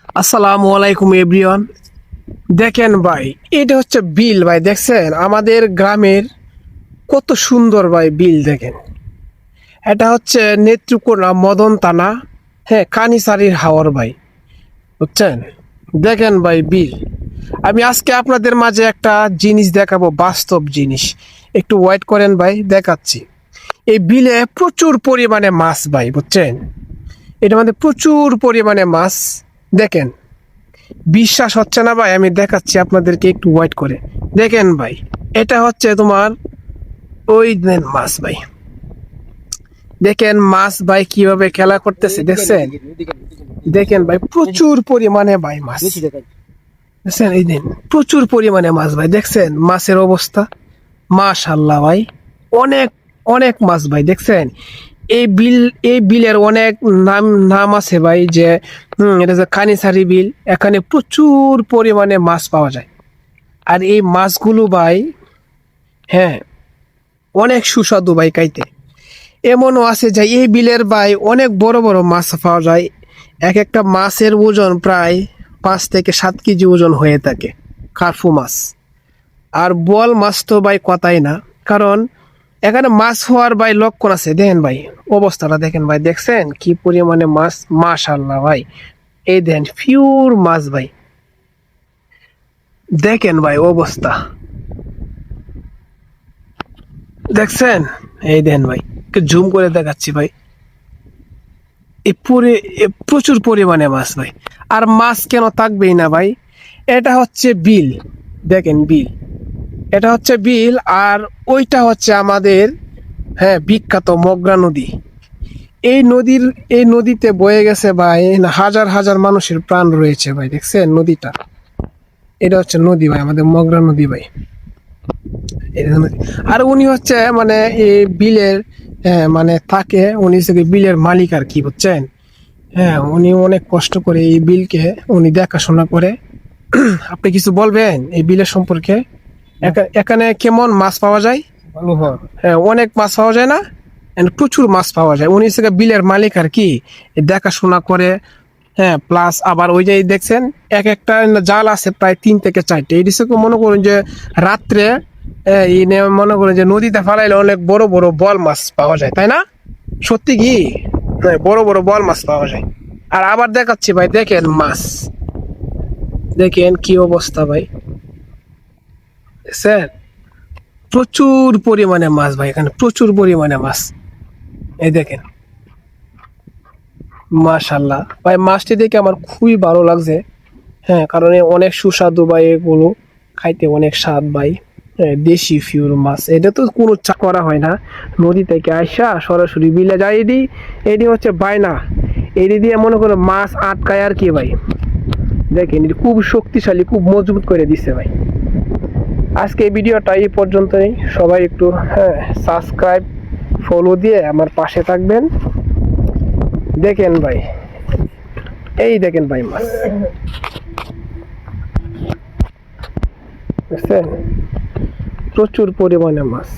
আসসালামু আলাইকুম এভরিওয়ান। দেখেন ভাই, এটা হচ্ছে বিল ভাই। দেখছেন আমাদের গ্রামের কত সুন্দর ভাই বিল। দেখেন এটা হচ্ছে নেত্রকোনা মদন থানা, হ্যাঁ, কানিসারির হাওর ভাই, বুঝছেন। দেখেন ভাই বিল। আমি আজকে আপনাদের মাঝে একটা জিনিস দেখাবো, বাস্তব জিনিস। একটু ওয়েট করেন ভাই, দেখাচ্ছি। এই বিলে প্রচুর পরিমাণে মাছ ভাই, বুঝছেন। এটার মধ্যে প্রচুর পরিমাণে মাছ। দেখেন, বিশ্বাস হচ্ছে না ভাই, আমি দেখাচ্ছি আপনাদেরকে, একটু ওয়েট করে দেখেন ভাই। এটা হচ্ছে তোমার ওই দেন মাছ ভাই। দেখেন মাছ ভাই কিভাবে খেলা করতেছে, দেখছেন। দেখেন ভাই প্রচুর পরিমাণে ভাই মাছ, দেখছেন। এই দিন প্রচুর পরিমাণে মাছ ভাই, দেখছেন মাছের অবস্থা। মাশাআল্লাহ ভাই, অনেক অনেক মাছ ভাই, দেখছেন। এই বিলের অনেক নাম নাম আছে ভাই, যে এটা যে কানিসারি বিল। এখানে প্রচুর পরিমাণে মাছ পাওয়া যায়। আর এই মাছগুলো ভাই, হ্যাঁ, অনেক সুস্বাদু ভাই খাইতে। এমনও আছে যে এই বিলের ভাই অনেক বড় বড় মাছ পাওয়া যায়। এক একটা মাছের ওজন প্রায় 5 থেকে 7 কেজি ওজন হয়ে থাকে, কার্পু মাছ। আর বোয়াল মাছ তো ভাই কথাই না, কারণ এখানে মাছ হওয়ার ভাই লক্ষণ আছে। দেখেন ভাই অবস্থাটা, দেখেন ভাই, দেখছেন কি পরিমাণে মাছ। মাশাআল্লাহ ভাই, এই দেখেন পিওর মাছ ভাই। দেখেন ভাই অবস্থা, দেখছেন। এই দেখেন ভাই, জুম করে দেখাচ্ছি ভাই। প্রচুর পরিমাণে মাছ ভাই। আর মাছ কেন থাকবেই না ভাই, এটা হচ্ছে বিল। দেখেন বিল, এটা হচ্ছে বিল। আর ওইটা হচ্ছে আমাদের, হ্যাঁ, বিখ্যাত মগরা নদী। এই নদীতে বয়ে গেছে ভাই হাজার হাজার মানুষের প্রাণ রয়েছে ভাই, দেখছেন নদীটা। এটা হচ্ছে নদী ভাই, আমাদের মগরা নদী ভাই। আর উনি হচ্ছে মানে এই বিলের, হ্যাঁ, মানে থাকে, উনি হচ্ছে বিলের মালিক আর কি, বুঝছেন। হ্যাঁ, উনি অনেক কষ্ট করে এই বিলকে উনি দেখাশোনা করে। আপনি কিছু বলবেন এই বিলের সম্পর্কে? এখানে কেমন মাছ পাওয়া যায়? হ্যাঁ, অনেক মাছ পাওয়া যায় না? প্রচুর মাছ পাওয়া যায়। উনি হচ্ছে বিলের মালিক আর কি, দেখাশোনা করে। হ্যাঁ, প্লাস আবার ওই যে দেখছেন এক একটা জাল আছে প্রায় 3 থেকে 4টে। এই দিকে মনে করুন যে রাত্রে মনে করেন যে নদীতে ফালাইলে অনেক বড় বড় বল মাছ পাওয়া যায়, তাই না? সত্যি কি? হ্যাঁ, বড় বড় বল মাছ পাওয়া যায়। আর আবার দেখাচ্ছি ভাই, দেখেন মাছ, দেখেন কি অবস্থা ভাই, স্যার। প্রচুর পরিমাণে মাছ ভাই, এখানে প্রচুর পরিমাণে মাছ। এই দেখেন, মাশাল্লাহ ভাই, মাছটি দেখে আমার খুবই ভালো লাগছে। হ্যাঁ, কারণ অনেক সুস্বাদু ভাই, এগুলো খাইতে অনেক স্বাদ ভাই। হ্যাঁ, দেশি ফিউর মাছ। এটা তো কোনো চা করা হয় না, নদী থেকে আইসা সরাসরি বিলে যাই দিই। এটি হচ্ছে বায়না, এটি দিয়ে মনে করো মাছ আটকায় আর কি ভাই। দেখেন এটি খুব শক্তিশালী, খুব মজবুত করে দিচ্ছে ভাই। আজকে এই ভিডিওটা এই পর্যন্তই। সবাই একটু, হ্যাঁ, সাবস্ক্রাইব ফলো দিয়ে আমার পাশে থাকবেন। দেখেন ভাই, এই দেখেন ভাই মাছ, বুঝছেন, প্রচুর পরিমাণে মাছ।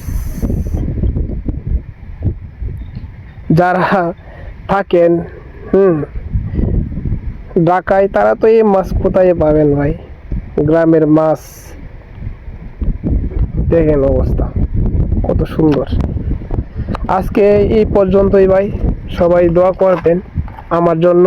যারা থাকেন ঢাকায়, তারা তো এই মাছ কোথায় পাবেন ভাই? গ্রামের মাছ। দেখেন অবস্থা কত সুন্দর। আজকে এই পর্যন্তই ভাই, সবাই দোয়া করবেন আমার জন্য।